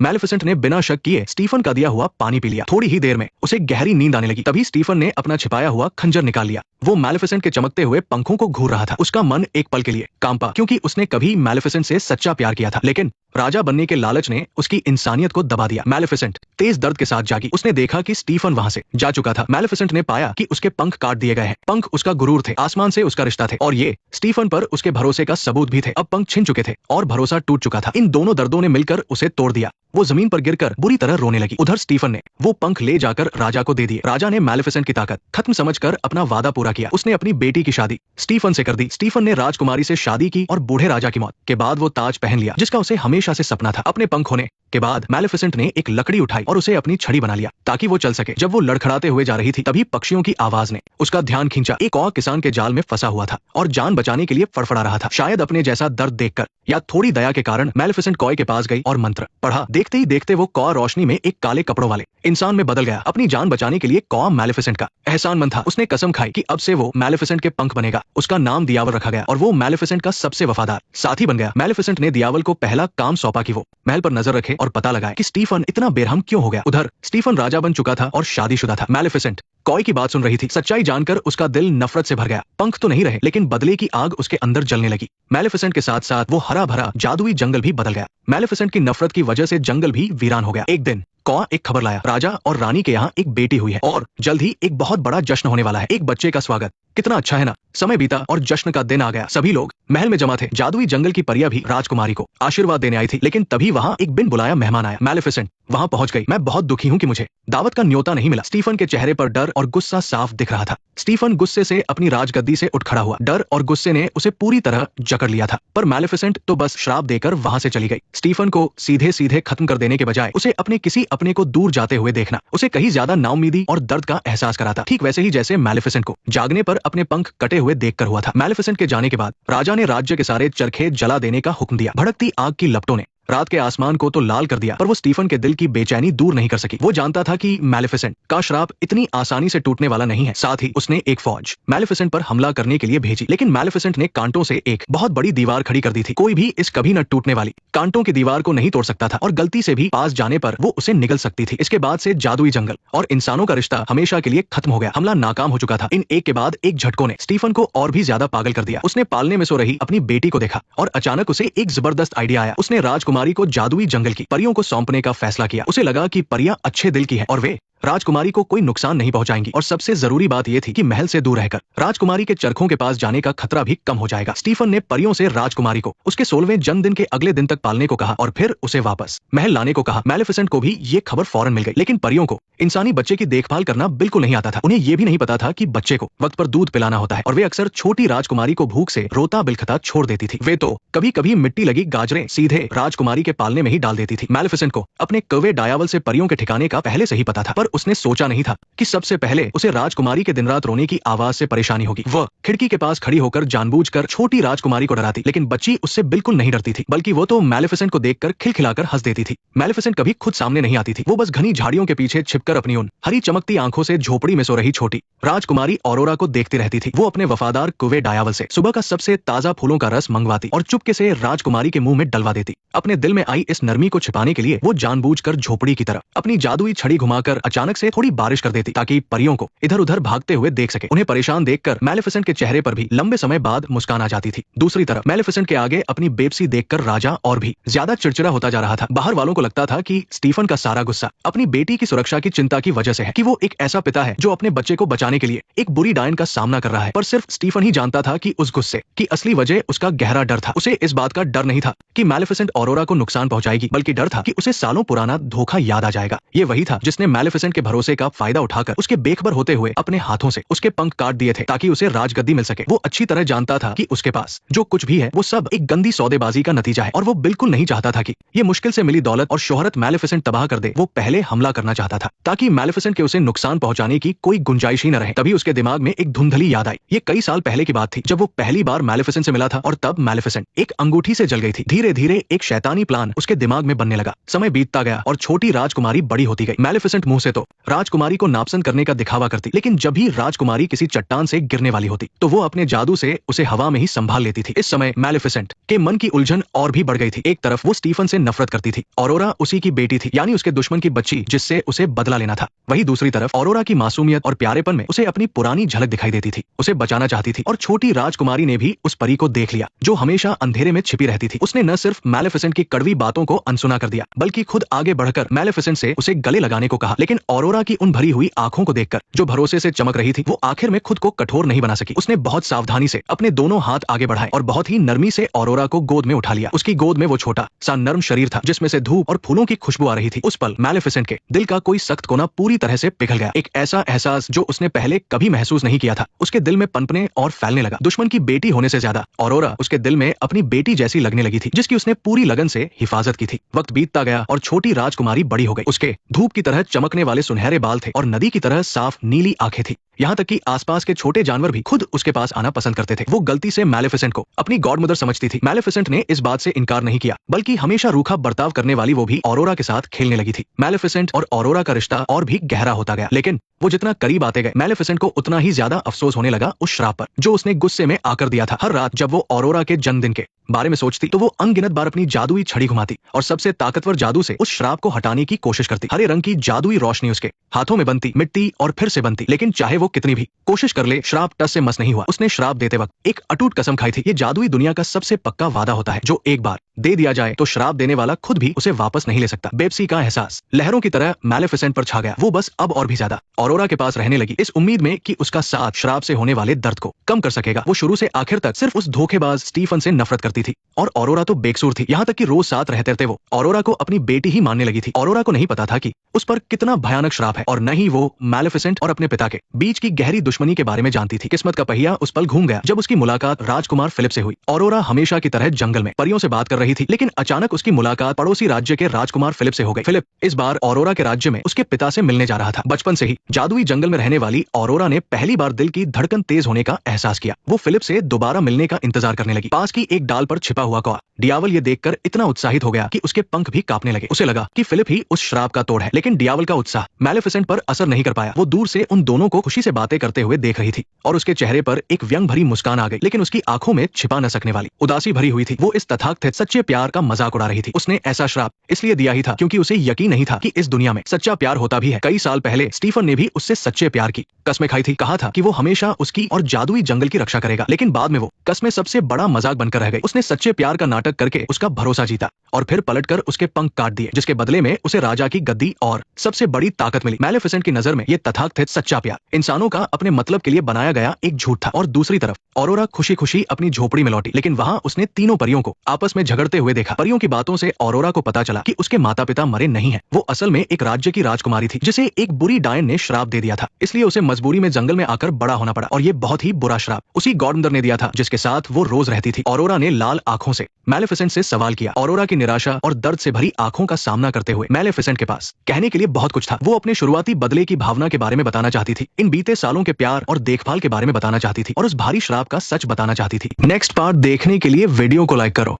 मैलेफिसेंट ने बिना शक किए स्टीफन का दिया हुआ पानी पी लिया। थोड़ी ही देर में उसे गहरी नींद आने लगी। तभी स्टीफन ने अपना छिपाया हुआ खंजर निकाल लिया। वो मैलेफिसेंट के चमकते हुए पंखों को घूर रहा था। उसका मन एक पल के लिए कांपा, क्योंकि उसने कभी मैलेफिसेंट से सच्चा प्यार किया था, लेकिन राजा बनने के लालच ने उसकी इंसानियत को दबा दिया। मैलेफिसेंट तेज दर्द के साथ जागी। उसने देखा कि स्टीफन वहां से जा चुका था। मैलेफिसेंट ने पाया कि उसके पंख काट दिए गए हैं। पंख उसका गुरूर थे, आसमान से उसका रिश्ता थे, और ये स्टीफन पर उसके भरोसे का सबूत भी थे। अब पंख छिन चुके थे और भरोसा टूट चुका था। इन दोनों दर्दों ने मिलकर उसे तोड़ दिया। वो जमीन पर गिरकर बुरी तरह रोने लगी। उधर स्टीफन ने वो पंख ले जाकर राजा को दे दिए। राजा ने मैलेफिसेंट की ताकत खत्म समझकर अपना वादा पूरा किया। उसने अपनी बेटी की शादी स्टीफन से कर दी। स्टीफन ने राजकुमारी से शादी की और बूढ़े राजा की मौत के बाद वो ताज पहन लिया जिसका उसे हमेशा से सपना था। अपने पंख होने के बाद मैलेफिसेंट ने एक लकड़ी उठाई और उसे अपनी छड़ी बना लिया ताकि वो चल सके। जब वो लड़खड़ाते हुए जा रही थी तभी पक्षियों की आवाज ने उसका ध्यान खींचा। एक और किसान के जाल में फंसा हुआ था और जान बचाने के लिए फड़फड़ा रहा था। शायद अपने जैसा दर्द देखकर या थोड़ी दया के कारण मैलेफिसेंट कॉय के पास गई और मंत्र पढ़ा। देखते ही देखते वो कॉ रोशनी में एक काले कपड़ों वाले इंसान में बदल गया। अपनी जान बचाने के लिए कॉ मैलेफिसेंट का एहसानमंद था। उसने कसम खाई कि अब से वो मैलेफिसेंट के पंख बनेगा। उसका नाम दियावल रखा गया और वो मैलेफिसेंट का सबसे वफादार साथी बन गया। मैलेफिसेंट ने दियावल को पहला काम सौंपा कि वो महल पर नजर रखे और पता लगाए कि स्टीफन इतना बेरहम क्यों हो गया। उधर स्टीफन राजा बन चुका था और शादीशुदा था। मैलेफिसेंट कॉय की बात सुन रही थी। सच्चाई जानकर उसका दिल नफरत से भर गया। पंख तो नहीं रहे, लेकिन बदले की आग उसके अंदर जलने लगी। मैलेफिसेंट के साथ साथ वो हरा भरा जादुई जंगल भी बदल गया। मैलेफिसेंट की नफरत की वजह से जंगल भी वीरान हो गया। एक दिन कॉ एक खबर लाया, राजा और रानी के यहाँ एक बेटी हुई है और जल्द ही एक बहुत बड़ा जश्न होने वाला है। एक बच्चे का स्वागत कितना अच्छा है ना। समय बीता और जश्न का दिन आ गया। सभी लोग महल में जमा थे। जादुई जंगल की परियां भी राजकुमारी को आशीर्वाद देने आई थी, लेकिन तभी वहाँ एक बिन बुलाया मेहमान आया। मैलेफिसेंट वहाँ पहुंच गई। मैं बहुत दुखी हूँ कि मुझे दावत का न्योता नहीं मिला। स्टीफन के चेहरे पर डर और गुस्सा साफ दिख रहा था। स्टीफन गुस्से से अपनी राजगद्दी से उठ खड़ा हुआ। डर और गुस्से ने उसे पूरी तरह जकड़ लिया था, पर मैलेफिसेंट तो बस श्राप देकर वहां से चली गई। स्टीफन को सीधे सीधे खत्म कर देने के बजाय उसे अपने किसी अपने को दूर जाते हुए देखना उसे कहीं ज्यादा नाउम्मीदी और दर्द का एहसास कराता। ठीक वैसे ही जैसे मैलेफिसेंट को जागने पर अपने पंख कटे हुए देखकर हुआ था। मैलेफिसेंट के जाने के बाद राजा ने राज्य के सारे चरखे जला देने का हुक्म दिया। भड़कती आग की लपटों ने रात के आसमान को तो लाल कर दिया, पर वो स्टीफन के दिल की बेचैनी दूर नहीं कर सकी। वो जानता था कि मैलेफिसेंट का श्राप इतनी आसानी से टूटने वाला नहीं है। साथ ही उसने एक फौज मैलेफिसेंट पर हमला करने के लिए भेजी, लेकिन मैलेफिसेंट ने कांटों से एक बहुत बड़ी दीवार खड़ी कर दी थी। कोई भी इस कभी न टूटने वाली कांटों की दीवार को नहीं तोड़ सकता था और गलती से भी पास जाने पर वो उसे निगल सकती थी। इसके बाद से जादुई जंगल और इंसानों का रिश्ता हमेशा के लिए खत्म हो गया। हमला नाकाम हो चुका था। इन एक के बाद एक झटकों ने स्टीफन को और भी ज्यादा पागल कर दिया। उसने पालने में सो रही अपनी बेटी को देखा और अचानक उसे एक जबरदस्त आइडिया आया। उसने राजकुमारी को जादुई जंगल की परियों को सौंपने का फैसला किया। उसे लगा कि परियां अच्छे दिल की हैं और वे राजकुमारी को कोई नुकसान नहीं पहुंचाएंगी। और सबसे जरूरी बात यह थी कि महल से दूर रहकर राजकुमारी के चरखों के पास जाने का खतरा भी कम हो जाएगा। स्टीफन ने परियों से राजकुमारी को उसके 16वें जन्मदिन के अगले दिन तक पालने को कहा और फिर उसे वापस महल लाने को कहा। मैलेफिसेंट को भी ये खबर फौरन मिल गई, लेकिन परियों को इंसानी बच्चे की देखभाल करना बिल्कुल नहीं आता था। उन्हें यह भी नहीं पता था कि बच्चे को वक्त पर दूध पिलाना होता है और वे अक्सर छोटी राजकुमारी को भूख से रोता बिलखता छोड़ देती थी। वे तो कभी कभी मिट्टी लगी गाजरें सीधे राजकुमारी के पालने में ही डाल देती थी। मैलेफिसेंट को अपने कौवे डायावल से परियों के ठिकाने का पहले से ही पता था, पर उसने सोचा नहीं था कि सबसे पहले उसे राजकुमारी के दिन रात रोने की आवाज से परेशानी होगी। वह खिड़की के पास खड़ी होकर जानबूझकर छोटी राजकुमारी को डराती, लेकिन बच्ची उससे बिल्कुल नहीं डरती थी, बल्कि वो तो मैलेफिसेंट को देखकर खिलखिलाकर हंस देती थी। मैलेफिसेंट कभी खुद सामने नहीं आती थी। वो बस घनी झाड़ियों के पीछे छिपकर अपनी उन हरी चमकती आंखों से झोपड़ी में सो रही छोटी राजकुमारी ऑरोरा को देखती रहती थी। वो अपने वफादार कुवे डायावल से सुबह का सबसे ताजा फूलों का रस मंगवाती और चुपके से राजकुमारी के मुंह में डलवा देती। अपने दिल में आई इस नरमी को छिपाने के लिए वो जानबूझकर झोपड़ी की तरफ अपनी जादुई छड़ी घुमाकर अचानक से थोड़ी बारिश कर देती ताकि परियों को इधर उधर भागते हुए देख सके। उन्हें परेशान देखकर मैलेफिसेंट के चेहरे पर भी लंबे समय बाद मुस्कान आ जाती थी। दूसरी तरफ मैलेफिसेंट के आगे अपनी बेबसी देखकर राजा और भी ज्यादा चिड़चिड़ा होता जा रहा था। बाहर वालों को लगता था कि स्टीफन का सारा गुस्सा अपनी बेटी की सुरक्षा की चिंता की वजह से है, कि वो एक ऐसा पिता है जो अपने बच्चे को बचाने के लिए एक बुरी डायन का सामना कर रहा है। पर सिर्फ स्टीफन ही जानता था कि उस गुस्से की असली वजह उसका गहरा डर था। उसे इस बात का डर नहीं था कि मैलेफिसेंट ऑरोरा को नुकसान पहुंचाएगी, बल्कि डर था कि उसे सालों पुराना धोखा याद आ जाएगा। ये वही था जिसने मैलेफिसेंट के भरोसे का फायदा उठाकर उसके बेखबर होते हुए अपने हाथों से उसके पंख काट दिए थे ताकि उसे राजगद्दी मिल सके। वो अच्छी तरह जानता था कि उसके पास जो कुछ भी है वो सब एक गंदी सौदेबाजी का नतीजा है और वो बिल्कुल नहीं चाहता था कि ये मुश्किल से मिली दौलत और शोहरत मैलेफिसेंट तबाह कर दे। वो पहले हमला करना चाहता था। ताकि मैलेफिसेंट के उसे नुकसान पहुंचाने की कोई गुंजाइश ही न रहे। तभी उसके दिमाग में एक धुंधली याद आई। ये कई साल पहले की बात थी जब वो पहली बार मैलेफिसेंट से मिला था और तब मैलेफिसेंट एक अंगूठी से जल गई थी। धीरे धीरे एक शैतानी प्लान उसके दिमाग में बनने लगा। समय बीतता गया और छोटी राजकुमारी बड़ी होती गई। मैलेफिसेंट मुंह से तो राजकुमारी को नापसंद करने का दिखावा करती, लेकिन जब भी राजकुमारी किसी चट्टान से गिरने वाली होती तो वो अपने जादू से उसे हवा में ही संभाल लेती थी। इस समय मैलेफिसेंट के मन की उलझन और भी बढ़ गई थी। एक तरफ वो स्टीफन से नफरत करती थी। ऑरोरा उसी की बेटी थी, यानी उसके दुश्मन की बच्ची जिससे उसे बदला लेना था। वहीं दूसरी तरफ ऑरोरा की मासूमियत और प्यारेपन में उसे अपनी पुरानी झलक दिखाई देती थी। उसे बचाना चाहती थी और छोटी राजकुमारी ने भी उस परी को देख लिया जो हमेशा अंधेरे में छिपी रहती थी। उसने न सिर्फ मैलेफिसेंट की कड़वी बातों को अनसुना कर दिया बल्कि खुद आगे बढ़कर मैलेफिसेंट से उसे गले लगाने को कहा। लेकिन ऑरोरा की उन भरी हुई आंखों को देखकर जो भरोसे से चमक रही थी, वो आखिर में खुद को कठोर नहीं बना सकी। उसने बहुत सावधानी से अपने दोनों हाथ आगे बढ़ाए और बहुत ही नरमी से ऑरोरा को गोद में उठा लिया। उसकी गोद में वो छोटा सा नर्म शरीर था जिसमें से धूप और फूलों की खुशबू आ रही थी। उस पल मैलेफिसेंट के दिल का कोई सख्त कोना पूरी तरह से पिघल गया। एक ऐसा एहसास जो उसने पहले कभी महसूस नहीं किया था उसके दिल में पनपने और फैलने लगा। दुश्मन की बेटी होने से ज्यादा ऑरोरा उसके दिल में अपनी बेटी जैसी लगने लगी थी, जिसकी उसने पूरी लगन से हिफाजत की थी। वक्त बीतता गया और छोटी राजकुमारी बड़ी हो गई। उसके धूप की तरह चमकने वाले सुनहरे बाल थे और नदी की तरह साफ नीली आंखें थी। यहाँ तक कि आसपास के छोटे जानवर भी खुद उसके पास आना पसंद करते थे। वो गलती से मैलेफिसेंट को अपनी गॉड मदर समझती थी। मैलेफिसेंट ने इस बात से इनकार नहीं किया, बल्कि हमेशा रूखा बर्ताव करने वाली वो भी ऑरोरा के साथ खेलने लगी थी। मैलेफिसेंट और ऑरोरा का रिश्ता और भी गहरा होता गया, लेकिन वो जितना करीब आते गए मैलेफिसेंट को उतना ही ज्यादा अफसोस होने लगा उस श्राप पर जो उसने गुस्से में आकर दिया था। हर रात जब वो ऑरोरा के जन्मदिन के बारे में सोचती तो वो अनगिनत बार अपनी जादुई छड़ी घुमाती और सबसे ताकतवर जादू से उस श्राप को हटाने की कोशिश करती। हरे रंग की जादुई रोशनी उसके हाथों में बनती, मिट्टी और फिर से बनती, लेकिन चाहे वो कितनी भी कोशिश कर ले, श्राप टस से मस नहीं हुआ। उसने श्राप देते वक्त एक अटूट कसम खाई थी। ये जादुई दुनिया का सबसे पक्का वादा होता है जो एक बार दे दिया जाए तो श्राप देने वाला खुद भी उसे वापस नहीं ले सकता। बेबसी का एहसास लहरों की तरह मैलेफिसेंट पर छा गया। वो बस अब और भी ज्यादा ऑरोरा के पास रहने लगी, इस उम्मीद में कि उसका साथ श्राप से होने वाले दर्द को कम कर सकेगा। वो शुरू से आखिर तक सिर्फ उस धोखेबाज स्टीफन से नफरत करती थी और ऑरोरा तो बेकसूर थी। यहाँ तक कि रोज साथ रहते रहते वो ऑरोरा को अपनी बेटी ही मानने लगी थी। ऑरोरा को नहीं पता था कि उस पर कितना भयानक श्राप है और न ही वो मैलेफिसेंट और अपने पिता के बीच की गहरी दुश्मनी के बारे में जानती थी। किस्मत का पहिया उस पल घूम गया जब उसकी मुलाकात राजकुमार फिलिप से हुई। ऑरोरा हमेशा की तरह जंगल में परियों से बात कर रही थी, लेकिन अचानक उसकी मुलाकात पड़ोसी राज्य के राजकुमार फिलिप से हो गई। फिलिप इस बार ऑरोरा के राज्य में उसके पिता से मिलने जा रहा था। बचपन से ही जादुई जंगल में रहने वाली ऑरोरा ने पहली बार दिल की धड़कन तेज होने का एहसास किया। वो फिलिप से दोबारा मिलने का इंतजार करने लगी। पास की एक डाल पर छिपा हुआ कौआ डियावल ये देखकर इतना उत्साहित हो गया कि उसके पंख भी कांपने लगे। उसे लगा कि फिलिप ही उस श्राप का तोड़ है, लेकिन डियावल का उत्साह मैलेफिसेंट पर असर नहीं कर पाया। वो दूर से उन दोनों को खुशी से बातें करते हुए देख रही थी और उसके चेहरे पर एक व्यंग भरी मुस्कान आ गई, लेकिन उसकी आंखों में छिपा न सकने वाली उदासी भरी हुई थी। वो इस तथाकथित सच्चे प्यार का मजाक उड़ा रही थी। उसने ऐसा श्राप इसलिए दिया ही था क्योंकि उसे यकीन नहीं था कि इस दुनिया में सच्चा प्यार होता भी है। कई साल पहले स्टीफन ने भी उससे सच्चे प्यार की कस्में खाई थी। कहा था कि वो हमेशा उसकी और जादुई जंगल की रक्षा करेगा, लेकिन बाद में वो कस्में सबसे बड़ा मजाक बनकर रह गई। उसने सच्चे प्यार का नाटक करके उसका भरोसा जीता और फिर पलटकर उसके पंख काट दिए, जिसके बदले में उसे राजा की गद्दी और सबसे बड़ी ताकत मिली। मैलेफिसेंट की नजर में ये तथाकथित सच्चा प्यार इंसानों का अपने मतलब के लिए बनाया गया एक झूठ था। और दूसरी तरफ ऑरोरा खुशी खुशी अपनी झोपड़ी में लौटी, लेकिन वहां उसने तीनों परियों को आपस में झगड़ते हुए देखा। परियों की बातों से ऑरोरा को पता चला कि उसके माता पिता मरे नहीं है। वो असल में एक राज्य की राजकुमारी थी जिसे एक बुरी डायन ने श्राप दे दिया था, इसलिए उसे मजबूरी में जंगल में आकर बड़ा होना पड़ा। और ये बहुत ही बुरा श्राप उसी गॉडमदर ने दिया था जिसके साथ वो रोज रहती थी। ऑरोरा ने लाल आंखों से मैलेफिसेंट से सवाल किया। ऑरोरा की निराशा और दर्द से भरी आंखों का सामना करते हुए मैलेफिसेंट के पास कहने के लिए बहुत कुछ था। वो अपने शुरुआती बदले की भावना के बारे में बताना चाहती थी, इन बीते सालों के प्यार और देखभाल के बारे में बताना चाहती थी और उस भारी श्राप का सच बताना चाहती थी। नेक्स्ट पार्ट देखने के लिए वीडियो को लाइक करो।